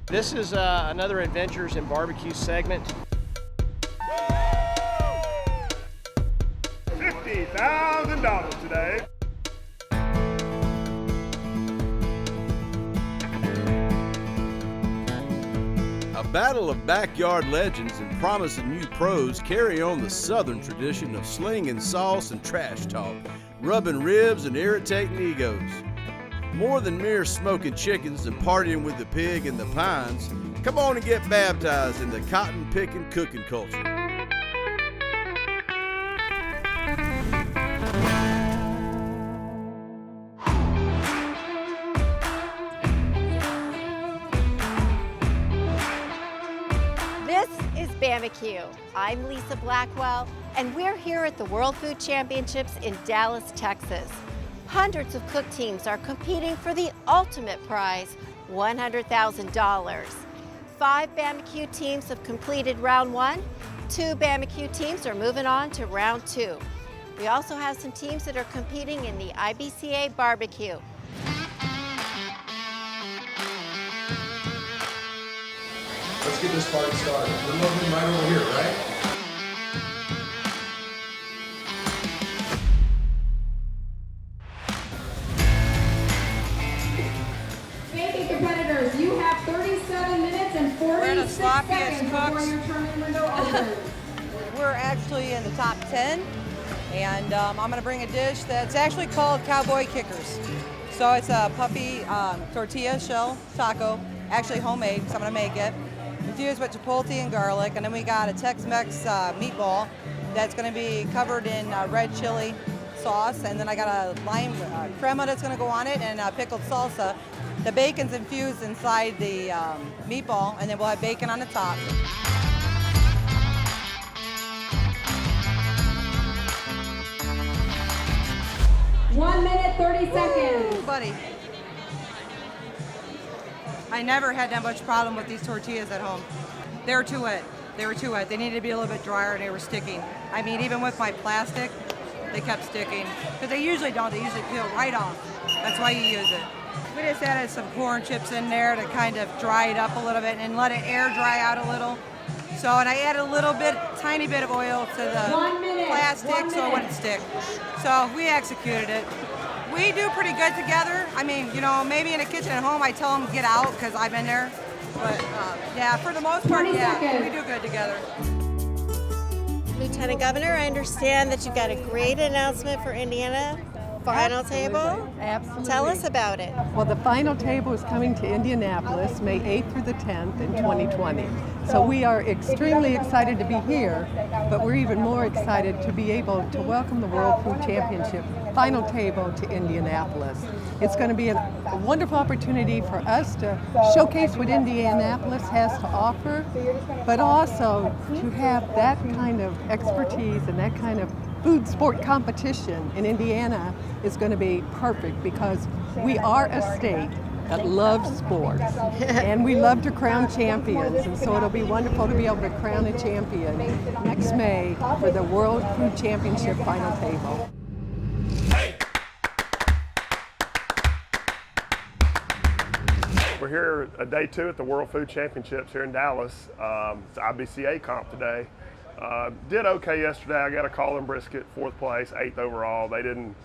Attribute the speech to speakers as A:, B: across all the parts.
A: This is another Adventures in Barbecue segment.
B: $50,000 today.
C: A battle of backyard legends and promising new pros carry on the southern tradition of slinging sauce and trash talk, rubbing ribs and irritating egos. More than mere smoking chickens and partying with the pig in the pines, come on and get baptized in the cotton-picking cooking culture.
D: This is BAMAQ. I'm Lisa Blackwell, and we're here at the World Food Championships in Dallas, Texas. Hundreds of cook teams are competing for the ultimate prize, $100,000. 5 BAMAQ teams have completed round 1. 2 BAMAQ teams are moving on to round 2. We also have some teams that are competing in the IBCA barbecue.
E: Let's get this party started. We're moving right over here, right?
F: Baby competitors, you have 37 minutes and 46 seconds before your turning window opens.
G: We're actually in the top 10, and I'm going to bring a dish that's actually called Cowboy Kickers. So it's a puffy tortilla shell taco, actually homemade, so I'm going to make it. Infused with chipotle and garlic, and then we got a Tex-Mex meatball that's going to be covered in red chili sauce, and then I got a lime crema that's going to go on it, and pickled salsa. The bacon's infused inside the meatball, and then we'll have bacon on the top.
F: 1 minute, 30 seconds.
G: Ooh, buddy. I never had that much problem with these tortillas at home. They were too wet. They were too wet. They needed to be a little bit drier, and they were sticking. I mean, even with my plastic, they kept sticking. Because they usually don't. They usually peel right off. That's why you use it. We just added some corn chips in there to kind of dry it up a little bit and let it air dry out a little. So, and I added a little bit, tiny bit of oil to the plastic so it wouldn't stick. So we executed it. We do pretty good together. I mean, you know, maybe in the kitchen at home I tell them get out because I've been there. But yeah, for the most part, yeah, we do good together.
D: Lieutenant Governor, I understand that you've got a great announcement for Indiana final table.
H: Absolutely.
D: Tell us about it.
H: Well, the final table is coming to Indianapolis May 8th through the 10th in 2020. So we are extremely excited to be here, but we're even more excited to be able to welcome the World Food Championship final table to Indianapolis. It's going to be a wonderful opportunity for us to showcase what Indianapolis has to offer, but also to have that kind of expertise and that kind of food sport competition in Indiana is going to be perfect because we are a state that loves sports and we love to crown champions, and so it'll be wonderful to be able to crown a champion next May for the World Food Championship final table.
B: We're here day 2 at the World Food Championships here in Dallas. It's IBCA comp today. Did okay yesterday. I got a call in brisket, 4th place, 8th overall. They didn't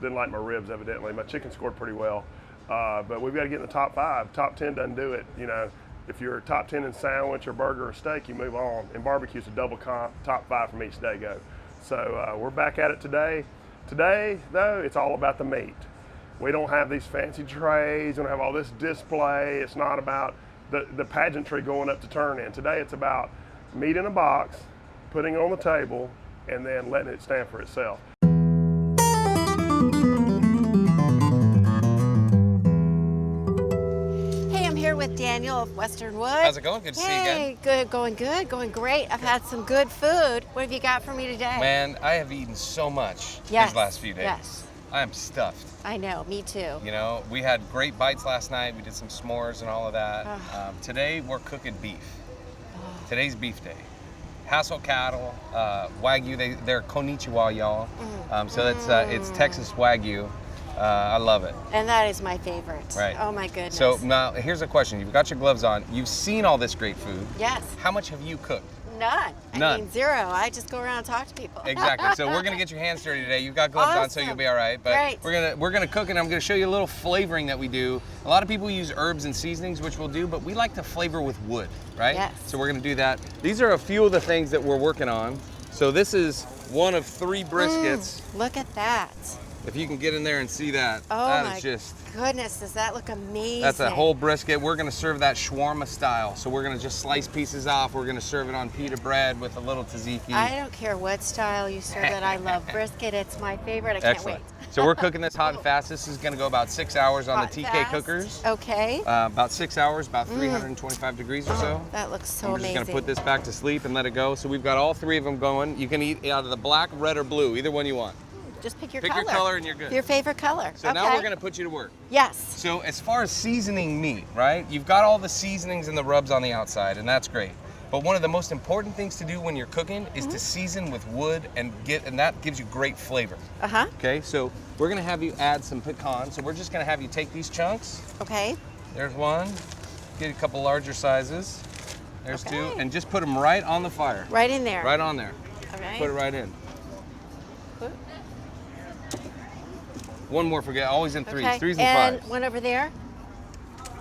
B: like my ribs evidently. My chicken scored pretty well. But we've got to get in the top 5. Top 10 doesn't do it. You know, if you're top 10 in sandwich or burger or steak, you move on. In barbecue, it's a double comp. Top 5 from each day go. So we're back at it today. Today, though, it's all about the meat. We don't have these fancy trays. We don't have all this display. It's not about the pageantry going up to turn in. Today, it's about meat in a box, putting it on the table, and then letting it stand for itself.
D: Hey, I'm here with Daniel of Western Wood.
I: How's it going? Good to see you again.
D: Hey, good, going good, going great. I've had some good food. What have you got for me today?
I: Man, I have eaten so much
D: Yes,
I: these last few days.
D: yes.
I: I am stuffed.
D: I know, me too.
I: You know, we had great bites last night. We did some s'mores and all of that. Today, we're cooking beef. Today's beef day. Hassel cattle, Wagyu, they're Konnichiwa, y'all. So that's it's Texas Wagyu. I love it.
D: And that is my favorite.
I: Right.
D: Oh my goodness.
I: So now here's a question. You've got your gloves on. You've seen all this great food.
D: Yes.
I: How much have you cooked?
D: None.
I: None.
D: I mean, zero. I just go around and talk to people.
I: Exactly. So we're gonna get your hands dirty today. You've got gloves on, so you'll be all right. But
D: Great.
I: we're gonna cook, and I'm gonna show you a little flavoring that we do. A lot of people use herbs and seasonings, which we'll do, but we like to flavor with wood, right?
D: Yes.
I: So we're gonna do that. These are a few of the things that we're working on. So this is one of 3 briskets.
D: Look at that.
I: If you can get in there and see that,
D: Oh
I: that
D: my
I: is just.
D: goodness, does that look amazing?
I: That's a whole brisket. We're gonna serve that shawarma style. So we're gonna just slice pieces off. We're gonna serve it on pita bread with a little tzatziki.
D: I don't care what style you serve it. I love brisket. It's my favorite. I can't
I: Excellent.
D: wait.
I: So we're cooking this hot and fast. This is gonna go about 6 hours on
D: Hot
I: the
D: and
I: TK
D: fast.
I: cookers.
D: Okay.
I: About 6 hours, about 325 degrees or so.
D: That looks so
I: We're
D: amazing.
I: just gonna put this back to sleep and let it go. So we've got all 3 of them going. You can eat out of the black, red, or blue, either one you want.
D: Just pick your
I: Pick
D: color.
I: your color and you're good.
D: Your favorite color.
I: So
D: okay.
I: now we're gonna put you to work.
D: Yes.
I: So as far as seasoning meat, right? You've got all the seasonings and the rubs on the outside, and that's great. But one of the most important things to do when you're cooking is to season with wood and that gives you great flavor.
D: Uh-huh.
I: Okay, so we're gonna have you add some pecan. So we're just gonna have you take these chunks.
D: Okay.
I: There's one. Get a couple larger sizes. There's
D: Okay.
I: 2, and just put them right on the fire.
D: Right in there.
I: Right on there.
D: Okay.
I: Put it right in. One more, forget, always in 3s,
D: Okay.
I: 3s and
D: And
I: 5s.
D: one over there,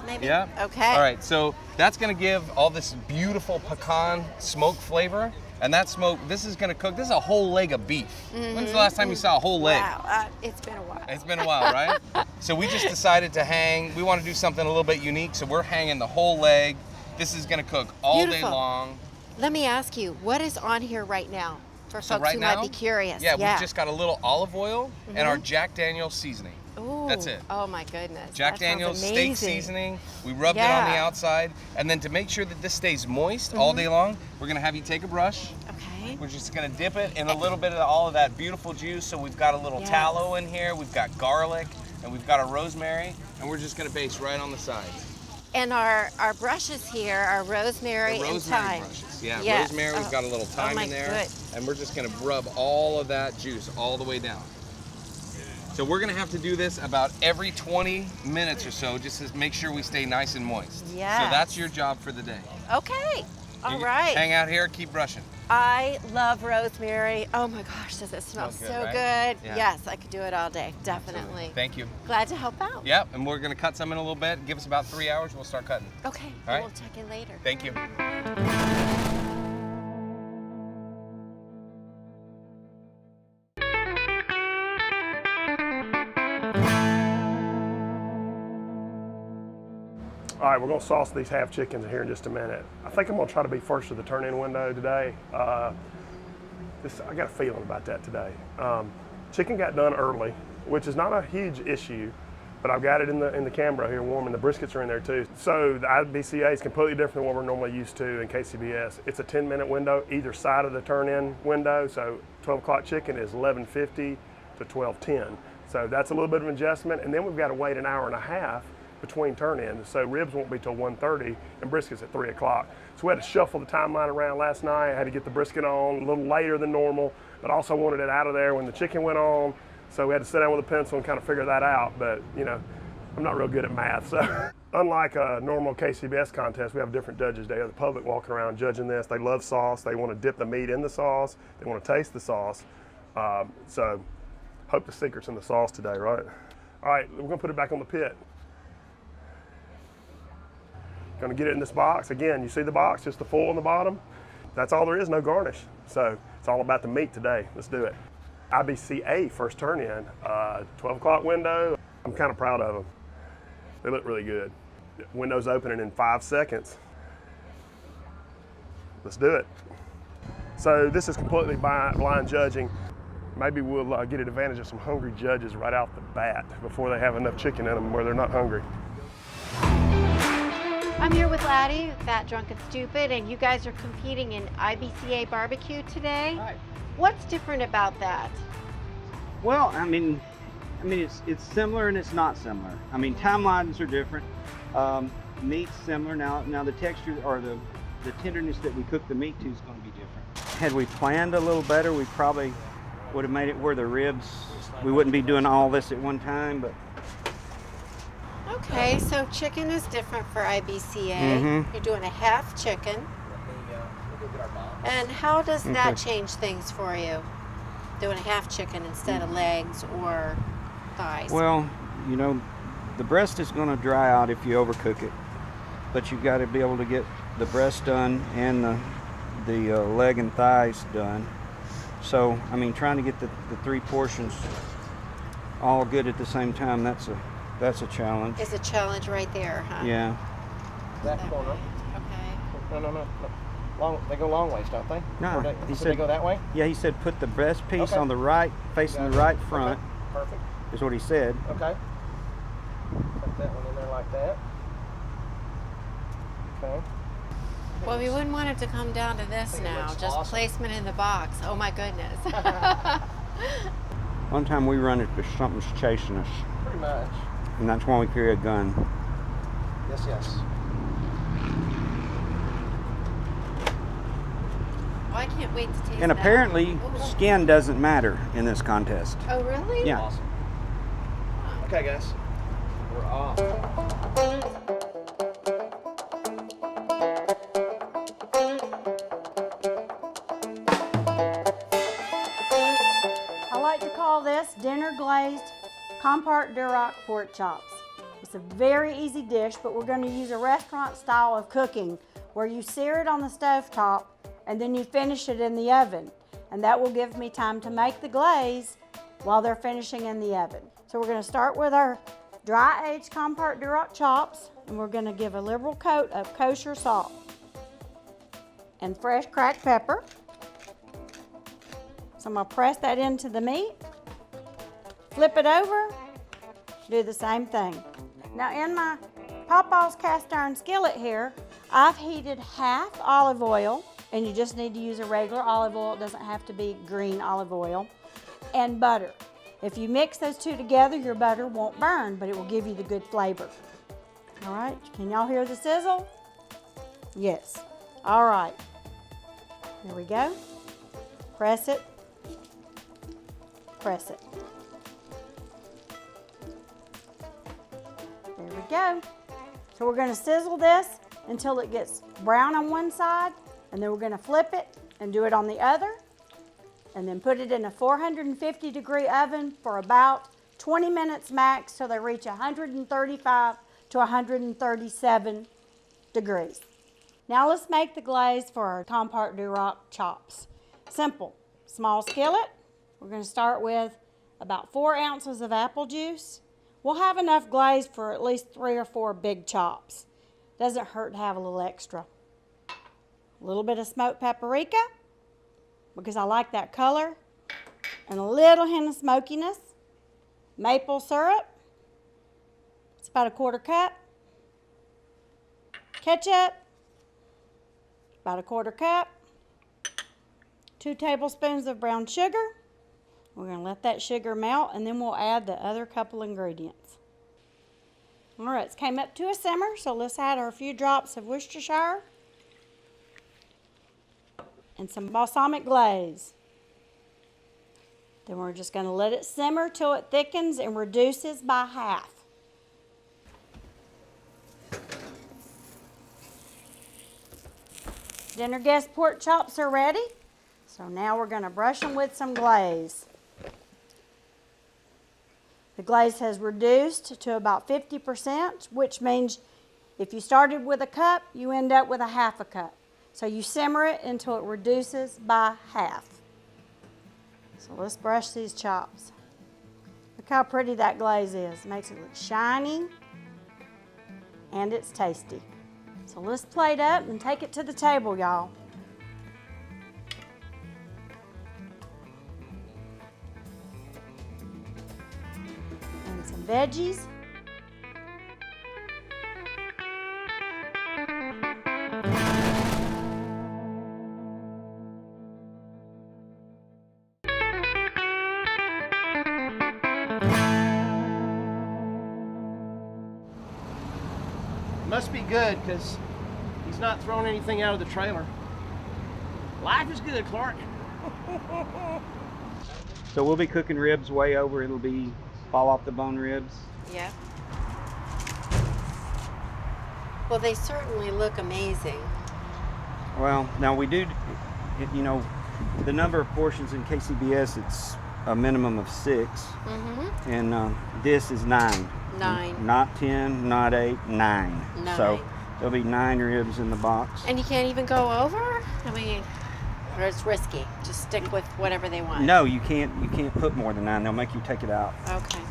D: maybe?
I: Yeah.
D: Okay.
I: All right, so that's gonna give all this beautiful pecan smoke flavor. And that smoke, this is gonna cook, this is a whole leg of beef. When's the last time you saw a whole leg?
D: Wow, it's been a while.
I: It's been a while, right? So we just decided to hang, we wanna do something a little bit unique, so we're hanging the whole leg. This is gonna cook all
D: Beautiful.
I: day long.
D: Let me ask you, what is on here right now for
I: So
D: folks
I: right
D: who
I: now,
D: might be curious?
I: Yeah, we've just got a little olive oil and our Jack Daniel's seasoning.
D: Ooh,
I: That's it.
D: Oh my goodness.
I: Jack
D: that sounds
I: Daniel's steak
D: amazing.
I: seasoning. We rubbed it on the
D: Yeah.
I: outside. And then to make sure that this stays moist all day long, we're gonna have you take a brush.
D: Okay.
I: We're just gonna dip it in a little bit of all of that beautiful juice. So we've got a little
D: Yes.
I: tallow in here, we've got garlic, and we've got a rosemary, and we're just gonna baste right on the sides.
D: And our brushes here are rosemary,
I: The
D: and
I: rosemary
D: thyme.
I: brushes. Yeah,
D: Yes.
I: rosemary, we've got a little thyme
D: my
I: in there.
D: good.
I: And we're just gonna rub all of that juice all the way down. So we're gonna have to do this about every 20 minutes or so, just to make sure we stay nice and moist.
D: Yes.
I: So that's your job for the day.
D: Okay. All
I: You
D: right.
I: Hang out here, keep brushing.
D: I love rosemary. Oh my gosh, does it smell
I: Smells good,
D: so
I: right?
D: good?
I: Yeah.
D: Yes, I could do it all day. Definitely.
I: Thank you.
D: Glad to help out.
I: Yep, and we're gonna cut some in a little bit. Give us about 3 hours, we'll start cutting.
D: Okay.
I: All right.
D: We'll check in later.
I: Thank you.
B: All right, we're gonna sauce these half chickens here in just a minute. I think I'm gonna try to be first to the turn-in window today. I got a feeling about that today. Chicken got done early, which is not a huge issue, but I've got it in the camera here warming. The briskets are in there too. So the IBCA is completely different than what we're normally used to in KCBS. It's a 10-minute window either side of the turn-in window. So 12 o'clock chicken is 11:50 to 12:10. So that's a little bit of an adjustment. And then we've got to wait an hour and a half between turn-ins. So ribs won't be till 1:30 and briskets at 3 o'clock. So we had to shuffle the timeline around last night. I had to get the brisket on a little later than normal, but also wanted it out of there when the chicken went on. So we had to sit down with a pencil and kind of figure that out. But you know, I'm not real good at math. So unlike a normal KCBS contest, we have different judges there. The public walking around judging this. They love sauce. They want to dip the meat in the sauce. They want to taste the sauce. So hope the secret's in the sauce today, right? All right, we're gonna put it back on the pit. Gonna get it in this box. Again, you see the box, just the foil on the bottom. That's all there is, no garnish. So it's all about the meat today. Let's do it. IBCA first turn in, 12 o'clock window. I'm kind of proud of them. They look really good. Window's opening in 5 seconds. Let's do it. So this is completely blind judging. Maybe we'll get advantage of some hungry judges right out the bat before they have enough chicken in them where they're not hungry.
D: I'm here with Laddie, Fat, Drunk, and Stupid, and you guys are competing in IBCA barbecue today.
J: Hi.
D: What's different about that?
J: Well, I mean, it's similar and it's not similar. I mean, timelines are different. Meat's similar. Now the texture or the tenderness that we cook the meat to is going to be different. Had we planned a little better, we probably would have made it where the ribs, we wouldn't be doing all this at one time, but
D: Okay, so chicken is different for IBCA.
J: Mhm.
D: You're doing a half chicken. And how does that
J: Okay.
D: change things for you? Doing a half chicken instead of legs or thighs?
J: well, you know, the breast is going to dry out if you overcook it, but you've got to be able to get the breast done and the leg and thighs done. So, I mean, trying to get the 3 portions all good at the same time, that's a challenge.
D: Is a challenge right there, huh?
J: Yeah.
A: That corner.
D: Okay.
A: No. They go long ways, don't they?
J: No,
A: Or
J: he
A: so
J: said
A: they go that way?
J: Yeah, he said put the breast piece
A: Okay.
J: on the right, facing the right front,
A: Okay. Perfect.
J: is what he said.
A: Okay. Put that one in there like that. Okay.
D: Well, we wouldn't want it to come down to this
A: think it
D: now.
A: looks
D: Just
A: awesome.
D: placement in the box. Oh my goodness.
J: One time we run it, there's something's chasing us,
A: Pretty much.
J: and that's why we carry a gun.
A: Yes.
D: Oh, I can't wait to taste
J: And
D: that.
J: apparently,
D: Ooh.
J: skin doesn't matter in this contest.
D: Oh, really?
J: Yeah.
A: Awesome. Okay, guys. We're off.
K: I like to call this dinner glazed Compart Duroc pork chops. It's a very easy dish, but we're going to use a restaurant style of cooking where you sear it on the stovetop and then you finish it in the oven. And that will give me time to make the glaze while they're finishing in the oven. So we're going to start with our dry aged Compart Duroc chops, and we're going to give a liberal coat of kosher salt and fresh cracked pepper. So I'm going to press that into the meat, flip it over, do the same thing. Now in my Papa's cast iron skillet here, I've heated half olive oil, and you just need to use a regular olive oil. It doesn't have to be green olive oil, and butter. If you mix those two together, your butter won't burn, but it will give you the good flavor. All right, can y'all hear the sizzle? Yes. All right, there we go. Press it. Press it. There we go. So we're going to sizzle this until it gets brown on one side, and then we're going to flip it and do it on the other, and then put it in a 450-degree oven for about 20 minutes max till they reach 135 to 137 degrees. Now let's make the glaze for our Compart Duroc chops. Simple. Small skillet. We're going to start with about 4 ounces of apple juice. We'll have enough glaze for at least 3 or 4 big chops. Doesn't hurt to have a little extra. A little bit of smoked paprika, because I like that color, and a little hint of smokiness. Maple syrup. It's about 1/4 cup. Ketchup. About 1/4 cup. 2 tablespoons of brown sugar. We're going to let that sugar melt, and then we'll add the other couple ingredients. All right, it's came up to a simmer, so let's add our few drops of Worcestershire and some balsamic glaze. Then we're just going to let it simmer till it thickens and reduces by half. Dinner guest pork chops are ready. So now we're going to brush them with some glaze. The glaze has reduced to about 50%, which means if you started with a cup, you end up with a 1/2 cup. So you simmer it until it reduces by half. So let's brush these chops. Look how pretty that glaze is. It makes it look shiny, and it's tasty. So let's plate up and take it to the table, y'all. And some veggies.
A: Must be good, because he's not throwing anything out of the trailer. Life is good, Clark.
J: So we'll be cooking ribs way over. It'll be fall off the bone ribs.
D: Yep. Well, they certainly look amazing.
J: Well, now we do, you know, the number of portions in KCBS, it's a minimum of 6.
D: Mm-hmm.
J: And this is 9.
D: 9.
J: Not 10, not 8, 9.
D: 9.
J: So there'll be 9 ribs in the box.
D: And you can't even go over? I mean, or it's risky. Just stick with whatever they want.
J: No, you can't put more than 9. They'll make you take it out.
D: Okay.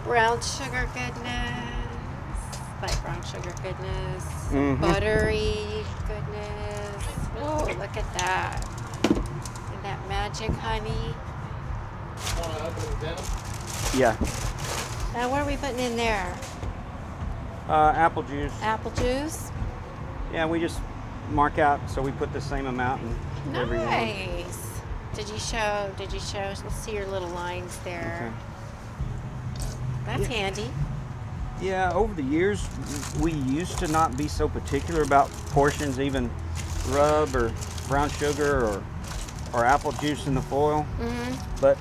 D: Brown sugar goodness. Like brown sugar goodness.
J: Mhm.
D: Buttery goodness. Oh, look at that. And that magic honey.
A: Want to open the denim?
J: Yeah.
D: Now, what are we putting in there?
J: Apple juice.
D: Apple juice?
J: Yeah, we just mark out, so we put the same amount in every one.
D: Nice. Did you show, let's see your little lines there.
J: Okay.
D: That's handy.
J: Yeah, over the years, we used to not be so particular about portions, even rub or brown sugar or apple juice in the foil.
D: Mm-hmm.
J: But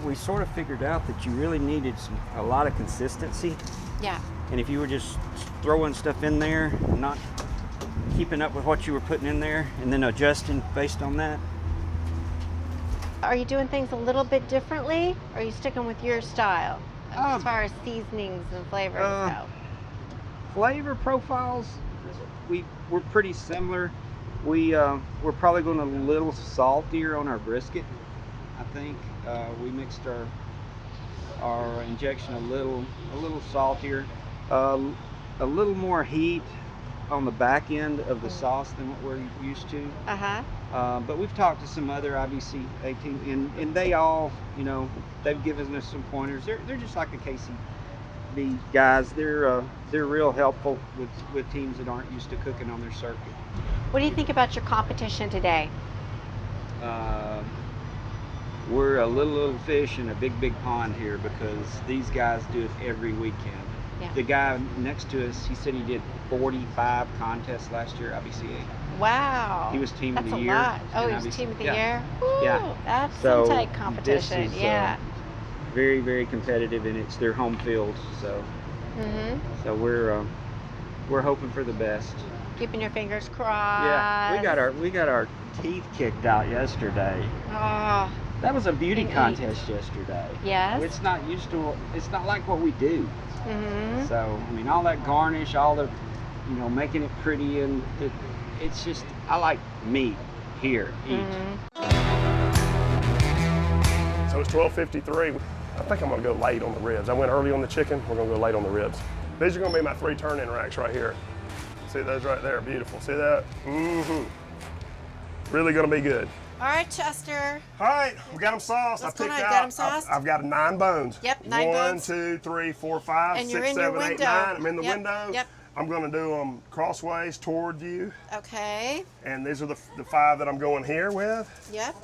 J: we sort of figured out that you really needed a lot of consistency.
D: Yeah.
J: And if you were just throwing stuff in there, not keeping up with what you were putting in there, and then adjusting based on that.
D: Are you doing things a little bit differently? Or are you sticking with your style as far as seasonings and flavors go?
J: Flavor profiles, we're pretty similar. We're probably going a little saltier on our brisket. I think we mixed our injection a little saltier, a little more heat on the back end of the sauce than what we're used to. But we've talked to some other IBC 18, and they all, you know, they've given us some pointers. They're just like the KCB guys. They're real helpful with teams that aren't used to cooking on their circuit.
D: What do you think about your competition today?
J: We're a little fish in a big pond here because these guys do it every weekend.
D: Yeah.
J: The guy next to us, he said he did 45 contests last year, IBCA.
D: Wow.
J: He was team of the
D: That's
J: year.
D: a lot. Oh,
J: in
D: he was
J: IBC.
D: team of the
J: Yeah.
D: year? Ooh,
J: Yeah.
D: That's
J: So
D: some tight competition.
J: this is,
D: yeah.
J: Very, very competitive, and it's their home field. So, so we're hoping for the best.
D: Keeping your fingers crossed.
J: Yeah, we got our teeth kicked out yesterday.
D: Oh.
J: That was a beauty contest yesterday.
D: Yes.
J: It's not like what we do. So, I mean, all that garnish, all the, you know, making it pretty, and it's just, I like meat here, eat.
B: So it's 12:53. I think I'm gonna go late on the ribs. I went early on the chicken, we're gonna go late on the ribs. These are gonna be my 3 turn-in racks right here. See those right there, beautiful. See that? Really gonna be good.
D: All right, Chester.
B: All right, we got them sauced.
D: What's
B: I
D: going
B: picked
D: on?
B: out.
D: Got them sauced?
B: I've got 9 bones.
D: Yep, 9 bones.
B: 1, 2, 3, 4, 5,
D: And
B: 6,
D: you're in your
B: 7, 8,
D: window.
B: 9. I'm in the
D: Yep,
B: window.
D: yep.
B: I'm gonna do them crossways toward you.
D: Okay.
B: And these are the 5 that I'm going here with.
D: Yep.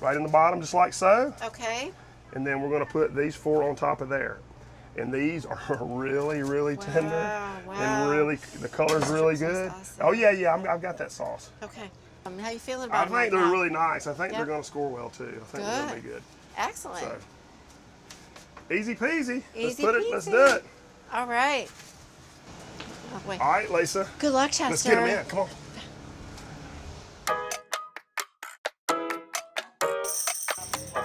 B: Right in the bottom, just like so.
D: Okay.
B: And then we're gonna put these 4 on top of there. And these are really, really tender.
D: Wow.
B: And really, the color's really good. Oh yeah, I've got that sauce.
D: Okay. How you feeling
B: I
D: about them
B: think
D: right
B: they're
D: now?
B: really nice. I think
D: Yep.
B: they're gonna score well too. I think they're gonna be good.
D: Excellent.
B: So, easy peasy.
D: Easy
B: Let's do it.
D: All right. Oh, wait.
B: All right, Lisa.
D: Good luck, Chester.
B: Let's get them in. Come on.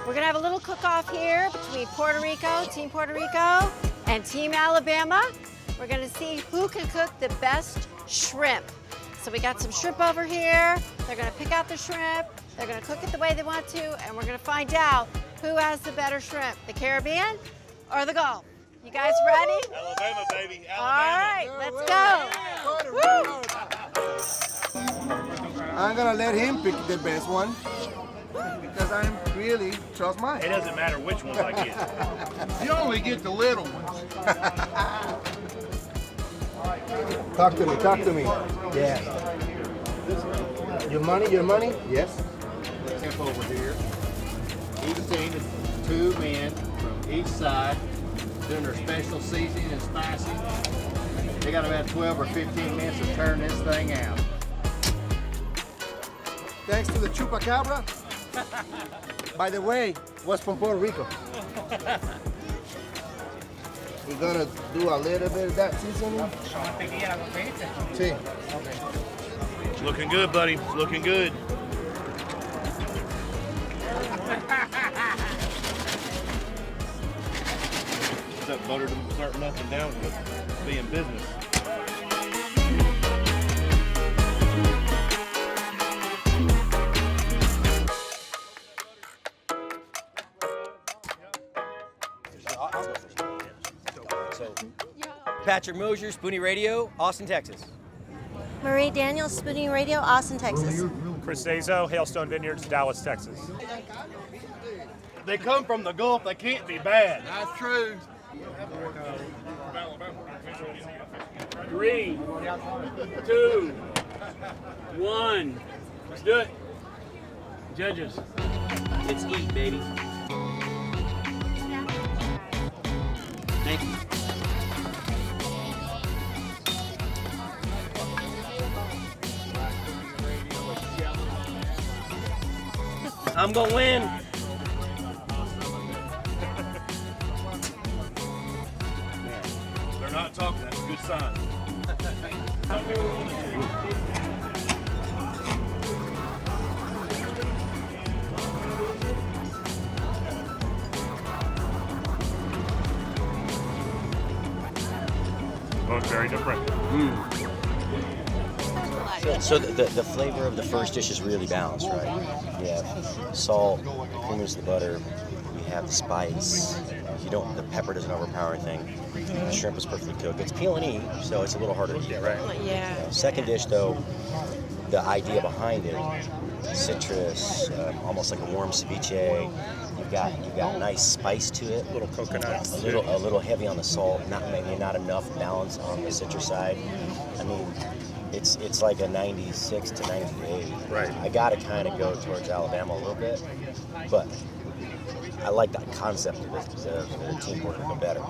D: We're gonna have a little cook-off here between Puerto Rico, Team Puerto Rico, and Team Alabama. We're gonna see who can cook the best shrimp. So we got some shrimp over here. They're gonna pick out the shrimp. They're gonna cook it the way they want to, and we're gonna find out who has the better shrimp, the Caribbean or the Gulf. You guys ready?
L: Alabama, baby.
D: All right, let's go.
M: I'm gonna let him pick the best one because I really trust mine.
L: It doesn't matter which ones I get.
M: You only get the little ones. Talk to me. Yeah. Your money? Yes.
N: Step over here. Each team is 2 men from each side doing their special seasoning and spicing. They got about 12 or 15 minutes to turn this thing out.
M: Thanks to the chupacabra. by the way, was from Puerto Rico. We're gonna do a little bit of that seasoning. Sí.
L: It's looking good, buddy. It's looking good. That butter to start nothing down, but be in business.
O: Patrick Mosier, Spoonie Radio, Austin, Texas.
P: Marie Daniels, Spoonie Radio, Austin, Texas.
Q: Chris Azo, Hailstone Vineyards, Dallas, Texas.
L: They come from the Gulf, they can't be bad.
M: That's true.
R: 3, 2, 1. Let's do it. Judges.
O: It's eat, baby.
R: Thank you.
O: I'm gonna win.
L: They're not talking, that's a good sign.
B: Oh, it's very different.
O: So the flavor of the first dish is really balanced, right? You have salt, creaminess of the butter, you have the spice, the pepper doesn't overpower anything. The shrimp is perfectly cooked. It's peel and eat, so it's a little harder to eat, right?
P: Yeah.
O: Second dish, though, the idea behind it, citrus, almost like a warm ceviche. You've got nice spice to it.
B: A little coconut.
O: A little heavy on the salt, maybe not enough balance on the citrus side. I mean, it's like a 96 to 98.
B: Right.
O: I gotta kind of go towards Alabama a little bit, but I like that concept of it. The team working a little better.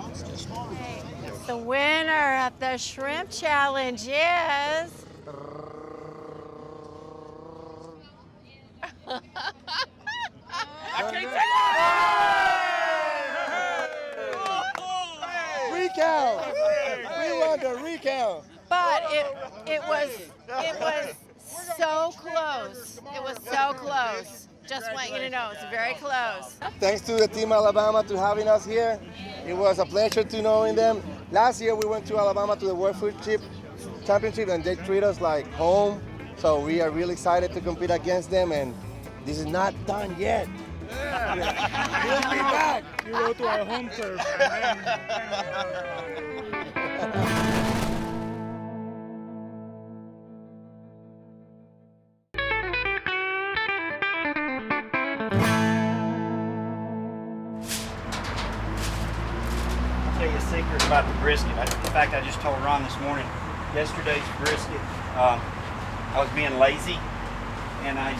D: The winner of the shrimp challenge is...
M: Recount. We want the recount.
D: But it was so close. It was so close. Just want you to know, it's very close.
M: Thanks to the Team Alabama to having us here. It was a pleasure to knowing them. Last year we went to Alabama to the World Food Championship and they treat us like home. So we are really excited to compete against them, and this is not done yet. Yeah. We'll be back.
Q: You go to our home turf.
S: I'll tell you a secret about the brisket. In fact, I just told Ron this morning, yesterday's brisket, I was being lazy and I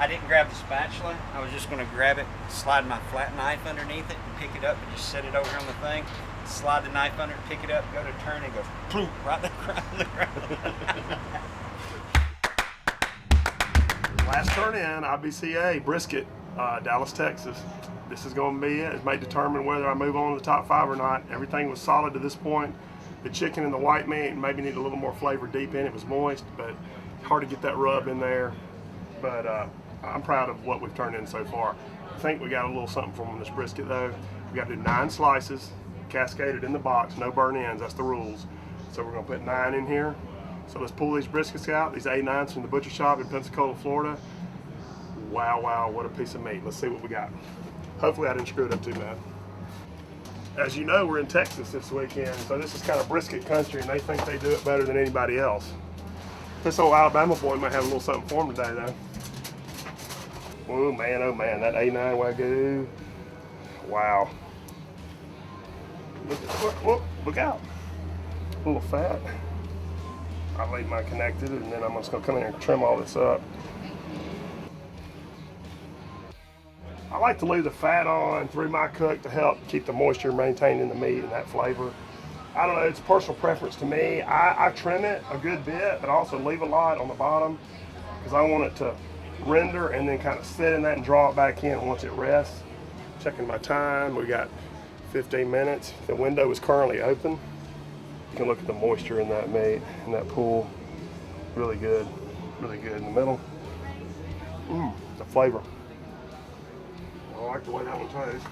S: didn't grab the spatula. I was just going to grab it, slide my flat knife underneath it and pick it up and just set it over on the thing, slide the knife under, pick it up, go to turn and go ploop, right on the ground.
B: Last turn in, IBCA, brisket, Dallas, Texas. This is going to be it. It may determine whether I move on to the top 5 or not. Everything was solid to this point. The chicken and the white meat maybe need a little more flavor deep in. It was moist, but hard to get that rub in there. But I'm proud of what we've turned in so far. I think we got a little something from this brisket though. We got to do 9 slices, cascaded in the box, no burn ends, that's the rules. So we're gonna put 9 in here. So let's pull these briskets out, these A9s from the butcher shop in Pensacola, Florida. Wow, wow, what a piece of meat. Let's see what we got. Hopefully I didn't screw it up too bad. As you know, we're in Texas this weekend, so this is kind of brisket country, and they think they do it better than anybody else. This old Alabama boy might have a little something for him today, though. Oh man, that A9 Wagyu. Wow. Look out. A little fat. I'll leave mine connected, and then I'm just gonna come in here and trim all this up. I like to leave the fat on through my cook to help keep the moisture maintained in the meat and that flavor. I don't know, it's personal preference to me. I trim it a good bit, but I also leave a lot on the bottom because I want it to render and then kind of sit in that and draw it back in once it rests. Checking my time, we got 15 minutes. The window is currently open. You can look at the moisture in that meat, in that pool. Really good in the middle. The flavor. I like the way that one tastes.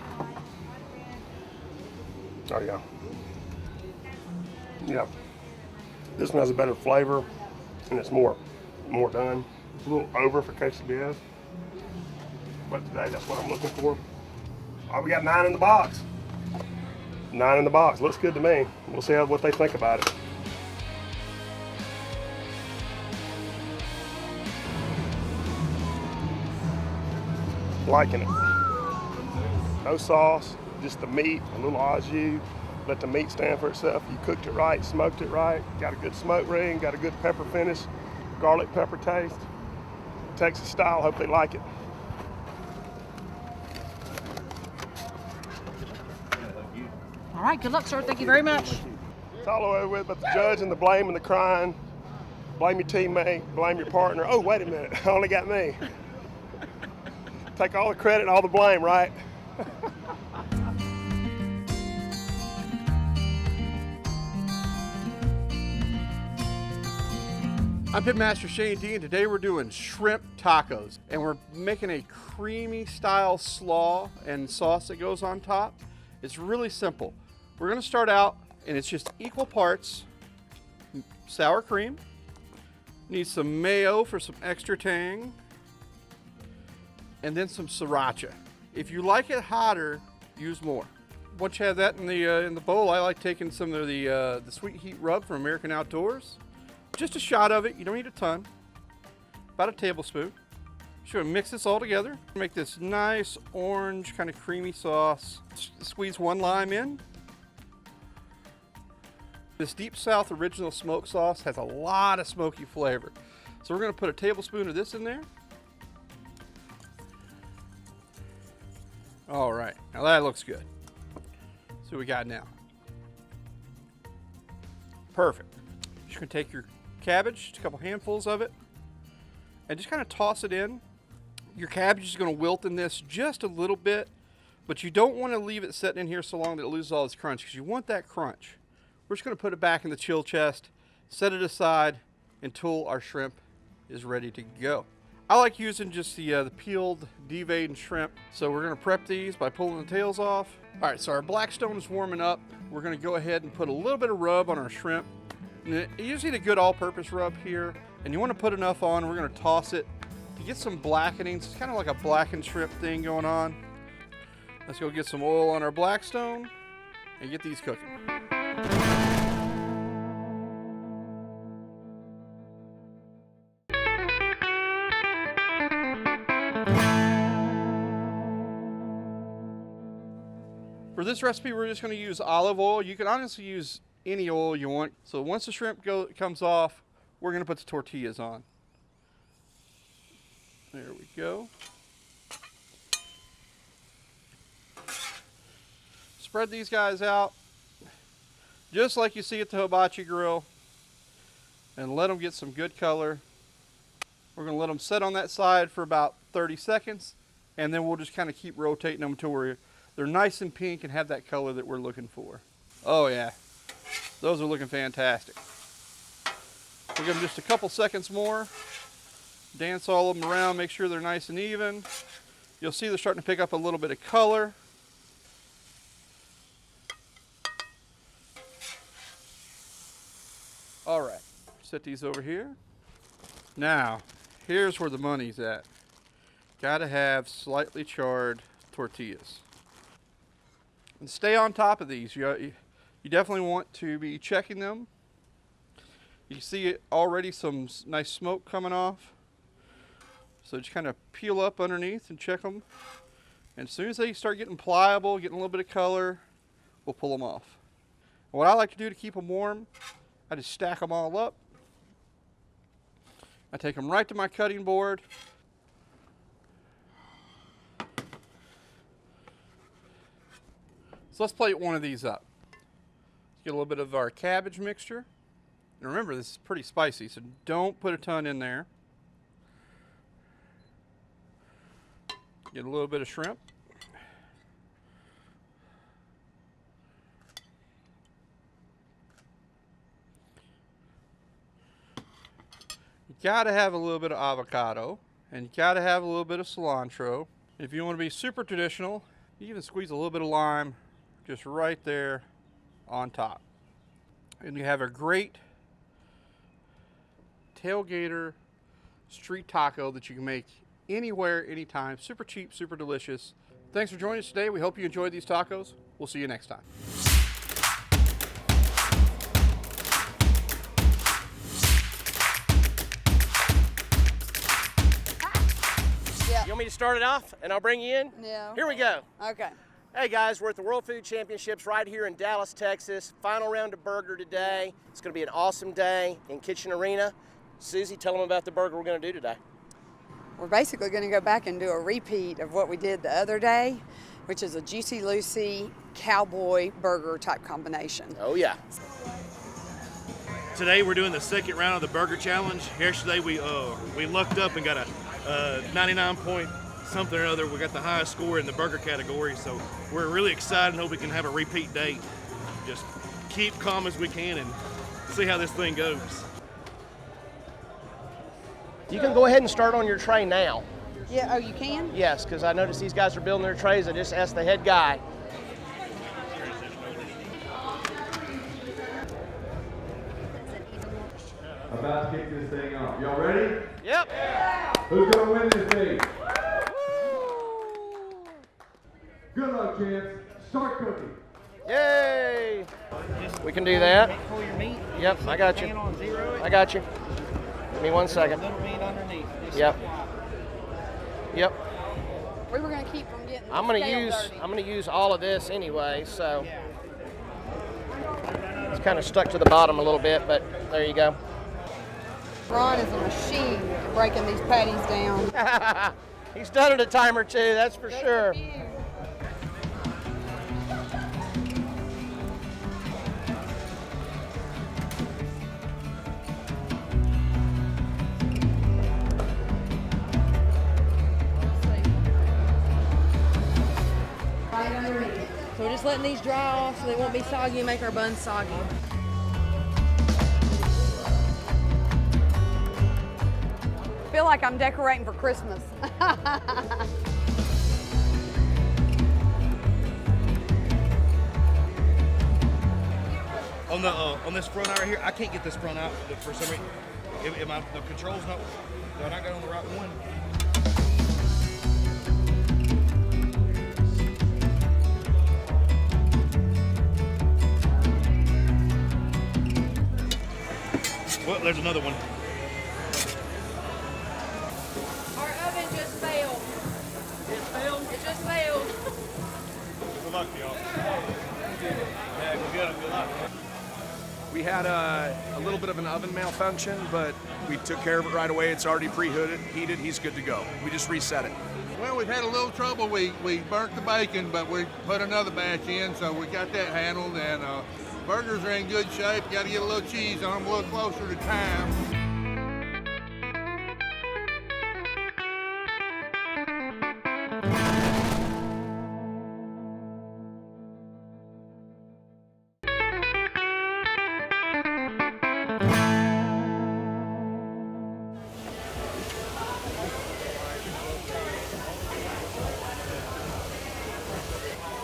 B: There you go. Yeah. This one has a better flavor and it's more done. It's a little over for quesadillas. But today that's what I'm looking for. Oh, we got 9 in the box. 9 in the box. Looks good to me. We'll see what they think about it. Liking it. No sauce, just the meat, a little au jus. Let the meat stand for itself. You cooked it right, smoked it right, got a good smoke ring, got a good pepper finish, garlic pepper taste. Texas style, hope they like it.
T: All right, good luck, sir. Thank you very much.
B: It's all over with, but the judge and the blame and the crying. Blame your teammate, blame your partner. Oh, wait a minute, I only got me. Take all the credit and all the blame, right?
U: I'm Pitmaster Shane D, and today we're doing shrimp tacos. And we're making a creamy style slaw and sauce that goes on top. It's really simple. We're gonna start out, and it's just equal parts sour cream. Need some mayo for some extra tang. And then some sriracha. If you like it hotter, use more. Once you have that in the bowl, I like taking some of the Sweet Heat Rub from American Outdoors. Just a shot of it, you don't need a ton. About a tablespoon. Just gonna mix this all together. Make this nice orange kind of creamy sauce. Squeeze 1 lime in. This Deep South Original Smoke Sauce has a lot of smoky flavor. So we're gonna put a tablespoon of this in there. All right, now that looks good. See what we got now. Perfect. Just gonna take your cabbage, just a couple handfuls of it, and just kind of toss it in. Your cabbage is gonna wilt in this just a little bit, but you don't wanna leave it sitting in here so long that it loses all its crunch, because you want that crunch. We're just gonna put it back in the chill chest, set it aside until our shrimp is ready to go. I like using just the peeled, deveined shrimp. So we're gonna prep these by pulling the tails off. All right, so our Blackstone is warming up. We're gonna go ahead and put a little bit of rub on our shrimp. And you just need a good all-purpose rub here. And you wanna put enough on, we're gonna toss it to get some blackenings. It's kind of like a blackened shrimp thing going on. Let's go get some oil on our Blackstone and get these cooking. For this recipe, we're just going to use olive oil. You can honestly use any oil you want. So once the shrimp comes off, we're going to put the tortillas on. There we go. Spread these guys out just like you see at the hibachi grill, and let them get some good color. We're going to let them sit on that side for about 30 seconds, and then we'll just kind of keep rotating them until they're nice and pink and have that color that we're looking for. Oh yeah, those are looking fantastic. We'll give them just a couple seconds more. Dance all of them around, make sure they're nice and even. You'll see they're starting to pick up a little bit of color. All right, set these over here. Now, here's where the money's at. Gotta have slightly charred tortillas. And stay on top of these. You definitely want to be checking them. You see already some nice smoke coming off. So just kind of peel up underneath and check them. And as soon as they start getting pliable, getting a little bit of color, we'll pull them off. And what I like to do to keep them warm, I just stack them all up. I take them right to my cutting board. So let's plate one of these up. Get a little bit of our cabbage mixture. And remember, this is pretty spicy, so don't put a ton in there. Get a little bit of shrimp. You gotta have a little bit of avocado, and you gotta have a little bit of cilantro. If you want to be super traditional, you even squeeze a little bit of lime just right there on top. And you have a great tailgater street taco that you can make anywhere, anytime. Super cheap, super delicious. Thanks for joining us today. We hope you enjoyed these tacos. We'll see you next time.
A: You want me to start it off and I'll bring you in?
C: Yeah.
A: Here we go.
C: Okay.
A: Hey guys, we're at the World Food Championships right here in Dallas, Texas. Final round of burger today. It's going to be an awesome day in Kitchen Arena. Susie, tell them about the burger we're going to do today.
C: We're basically going to go back and do a repeat of what we did the other day, which is a Juicy Lucy cowboy burger type combination.
A: Oh yeah.
L: Today we're doing the second round of the burger challenge. Yesterday we lucked up and got a 99 point something or other. We got the highest score in the burger category, so we're really excited and hope we can have a repeat date. Just keep calm as we can and see how this thing goes.
A: You can go ahead and start on your tray now.
C: Yeah, oh, you can?
A: Yes, because I noticed these guys are building their trays. I just asked the head guy.
E: About to kick this thing off. Y'all ready?
A: Yep.
E: Yeah. Who's gonna win this thing? Good luck, champs. Start cooking.
A: Yay! We can do that.
C: Pull your meat.
A: Yep, I got you. I got you. Give me 1 second.
C: Little meat underneath.
A: Yep. Yep.
C: We were going to keep from getting
A: I'm gonna use all of this anyway, so it's kind of stuck to the bottom a little bit, but there you go.
C: Ron is a machine at breaking these patties down.
A: He's done it a time or two, that's for sure.
T: So we're just letting these dry off so they won't be soggy and make our buns soggy.
C: I feel like I'm decorating for Christmas.
L: On this front out right here, I can't get this front out for some reason. The controls not, they're not going on the right one. Well, there's another one.
T: Our oven just failed.
A: It failed?
T: It just failed.
L: Good luck, y'all. Yeah, good luck.
V: We had a little bit of an oven malfunction, but we took care of it right away. It's already preheated, heated, he's good to go. We just reset it.
W: Well, we've had a little trouble. We burnt the bacon, but we put another batch in, so we got that handled, and burgers are in good shape. Got to get a little cheese on them, a little closer to time.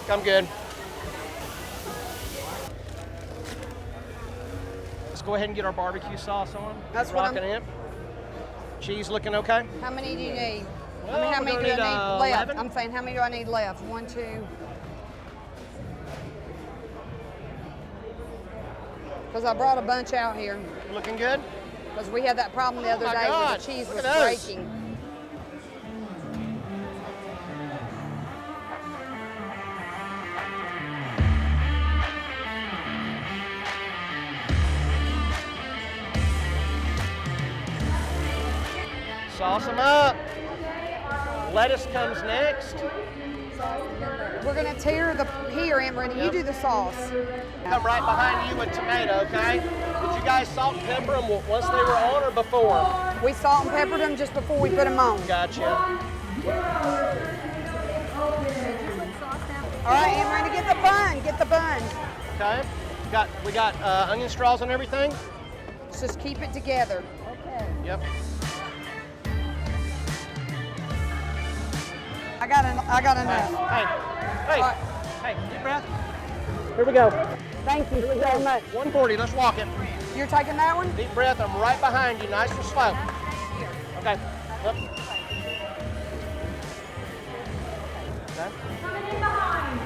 A: I'm good. Let's go ahead and get our barbecue sauce on.
C: That's what
A: rocking it. Cheese looking okay?
C: How many do you need?
A: Well,
C: how many
A: we're
C: do I
A: gonna
C: need
A: need,
C: left?
A: 11.
C: I'm saying, how many do I need left? 1, 2. Because I brought a bunch out here.
A: Looking good?
C: Because we had that problem the other
A: my
C: day where
A: God,
C: the cheese
A: look
C: was
A: at those.
C: breaking.
A: Sauce them up. Lettuce comes next.
C: We're going to tear the, here, Amber, you do the sauce.
A: Come right behind you with tomato, okay? Did you guys salt and pepper them once they were on or before?
C: We salt and peppered them just before we put them on.
A: Gotcha.
C: All right, and we're gonna get the bun. Get the bun.
A: Okay. We got onion straws and everything.
C: Let's just keep it together.
A: Okay. Yep.
C: I got enough.
A: Hey, deep breath. Here we go.
C: Thank you so much.
A: 140, let's walk it.
C: You're taking that one?
A: Deep breath, I'm right behind you, nice and slow. Okay. Yep. Okay.
F: Coming in behind.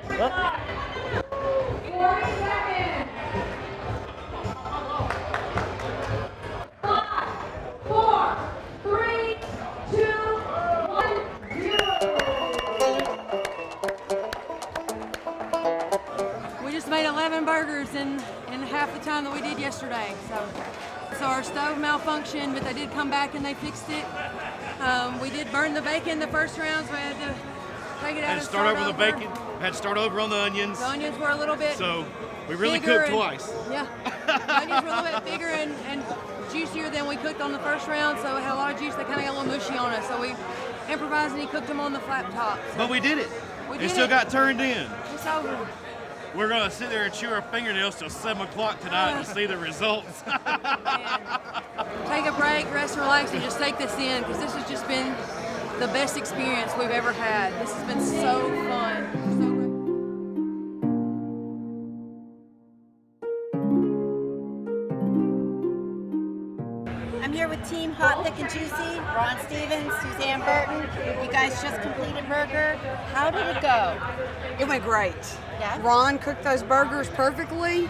A: Yep.
F: 40 seconds. 5, 4, 3, 2, 1, 0.
T: We just made 11 burgers in half the time that we did yesterday. So our stove malfunctioned, but they did come back and they fixed it. We did burn the bacon the first round, so we had to take it out
L: Had
T: and
L: to start over the bacon. Had to start over on the onions.
T: The onions were a little bit
L: So we really
T: bigger
L: cooked
T: and-
L: twice.
T: Yeah. The onions were a little bit bigger and juicier than we cooked on the first round, so it had a lot of juice. They kind of got a little mushy on us, so we improvised and he cooked them on the flat top. So
L: But we did it.
T: We
L: It
T: did
L: still
T: it.
L: got turned in.
T: It's over.
L: We're gonna sit there and chew our fingernails till 7 o'clock tonight to see the results.
T: Take a break, rest and relax, and just take this in, because this has just been the best experience we've ever had. This has been so fun. So great.
D: I'm here with Team Hot, Thick, and Juicy, Ron Stevens, Suzanne Burton. You guys just completed burger. How did it go?
C: It went great.
D: Yeah?
C: Ron cooked those burgers perfectly.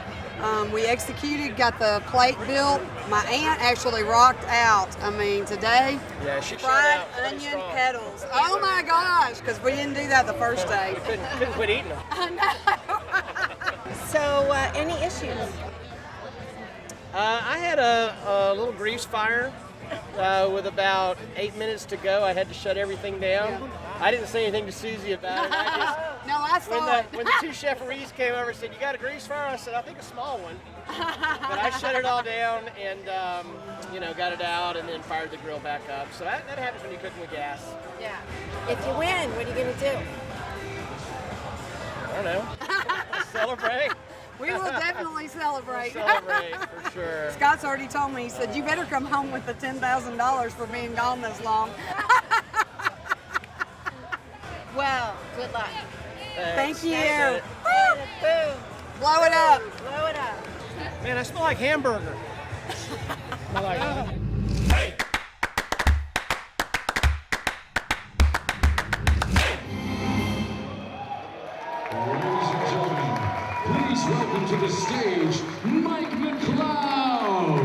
C: We executed, got the plate built. My aunt actually rocked out. I mean, today,
A: Yeah, she showed
C: fried
A: out pretty
C: onion
A: strong.
C: petals. Oh my gosh, because we didn't do that the first day.
A: Couldn't quit eating them.
C: I know.
D: So, any issues?
A: I had a little grease fire with about 8 minutes to go. I had to shut everything down. I didn't say anything to Susie about it.
C: No, I saw it.
A: When the two chefs came over and said, "You got a grease fire?" I said, "I think a small one." But I shut it all down and got it out and then fired the grill back up. So that happens when you're cooking with gas.
D: Yeah. If you win, what are you going to do?
A: I don't know. Celebrate.
C: We will definitely celebrate.
A: Celebrate for sure.
C: Scott's already told me, he said, you better come home with the $10,000 for being gone this long.
D: Well, good luck.
C: Thank you.
A: Appreciate it.
D: Boom.
C: Blow it up.
D: Blow it up.
A: Man, I smell like hamburger. Smell like
E: Ladies and gentlemen, please welcome to the stage, Mike McLeod.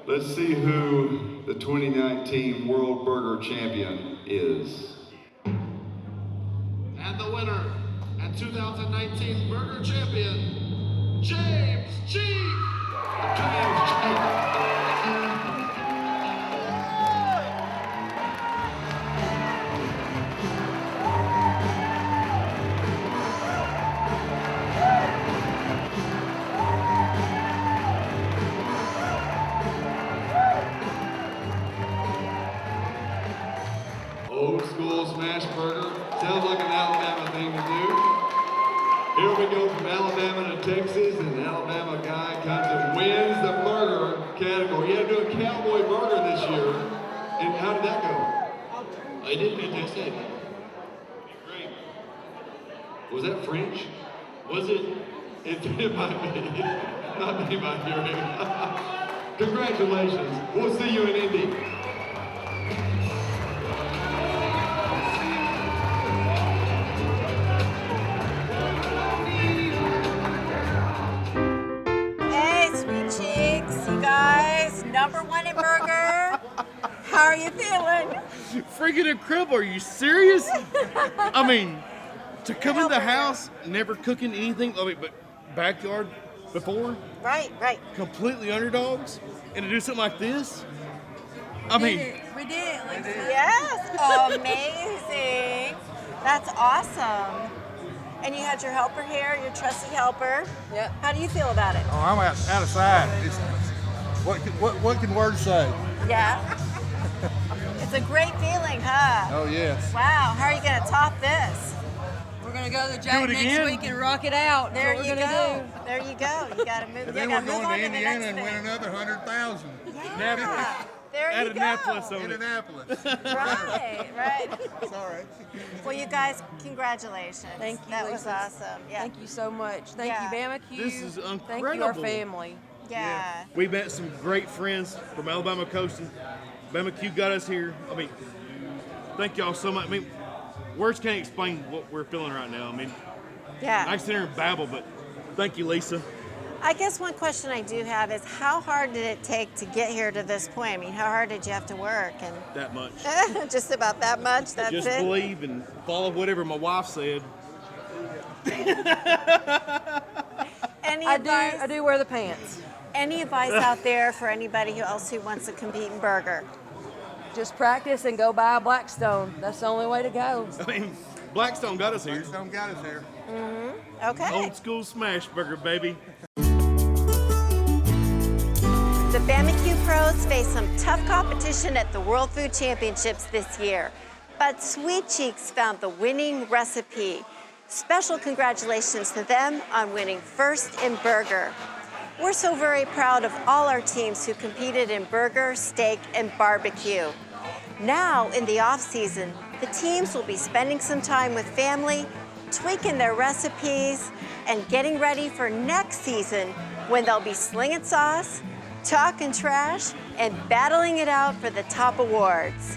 G: Let's see who the 2019 World Burger Champion is.
E: And the winner and 2019 Burger Champion, James G.
G: Old school smash burger. Sounds like an Alabama thing to do. Here we go from Alabama to Texas, and an Alabama guy comes and wins the burger category. He had to do a cowboy burger this year. And how did that go? I did fantastic. Great. Was that French? Was it? It might be. Not be my hearing. Congratulations. We'll see you in Indy.
D: Hey, sweet cheeks, you guys. #1 in burger. How are you feeling?
L: Freaking incredible. Are you serious? I mean, To come in the house, never cooking anything, but backyard before,
D: Right.
L: completely underdogs, and to do something like this,
T: We did it, Lisa.
D: Yes, amazing. That's awesome. And you had your helper here, your trusty helper.
T: Yep.
D: How do you feel about it?
W: Oh, I'm out of sight. What can words say?
D: Yeah. It's a great feeling, huh?
W: Oh, yes.
D: Wow, how are you gonna top this?
T: We're gonna go to the Jack
W: it
T: next
W: again?
T: week and rock it out.
D: There
T: That's
D: you
T: what we're gonna
D: go. There you go. You gotta move.
W: And
D: You
W: then
D: gotta
W: we're
D: move
W: going
D: on
W: to
D: to the
W: Indiana
D: next
W: and win
D: thing.
W: another 100,000.
D: Yeah. There you
L: Annapolis
D: go.
L: on it.
W: Indianapolis.
D: Right.
W: It's all right.
D: Well, you guys, congratulations.
T: Thank you,
D: That was
T: Lisa.
D: awesome. Yeah.
T: Thank you so much. Thank
D: Yeah.
T: you, BAMAQ.
L: This is
T: Thank you, our
L: incredible.
T: family.
D: Yeah.
L: We met some great friends from Alabama Coast, and BAMAQ got us here. I mean, thank y'all so much. I mean, words can't explain what we're feeling right now. I mean,
D: Yeah.
L: I can sit here and babble, but thank you, Lisa.
D: I guess one question I do have is how hard did it take to get here to this point? I mean, how hard did you have to work? And
L: That much.
D: just about that much. That's
L: Just
D: it.
L: believe and follow whatever my wife said.
D: Any
T: I
D: advice?
T: do wear the pants.
D: Any advice out there for anybody else who wants to compete in burger?
T: Just practice and go buy a Blackstone. That's the only way to go.
L: I mean, Blackstone got us here.
W: Blackstone got us here.
D: Mm-hmm. Okay.
L: Old school smash burger, baby.
D: The BAMAQ pros face some tough competition at the World Food Championships this year, but Sweet Cheeks found the winning recipe. Special congratulations to them on winning first in burger. We're so very proud of all our teams who competed in burger, steak, and barbecue. Now, in the off-season, the teams will be spending some time with family, tweaking their recipes, and getting ready for next season when they'll be slinging sauce, talking trash, and battling it out for the top awards.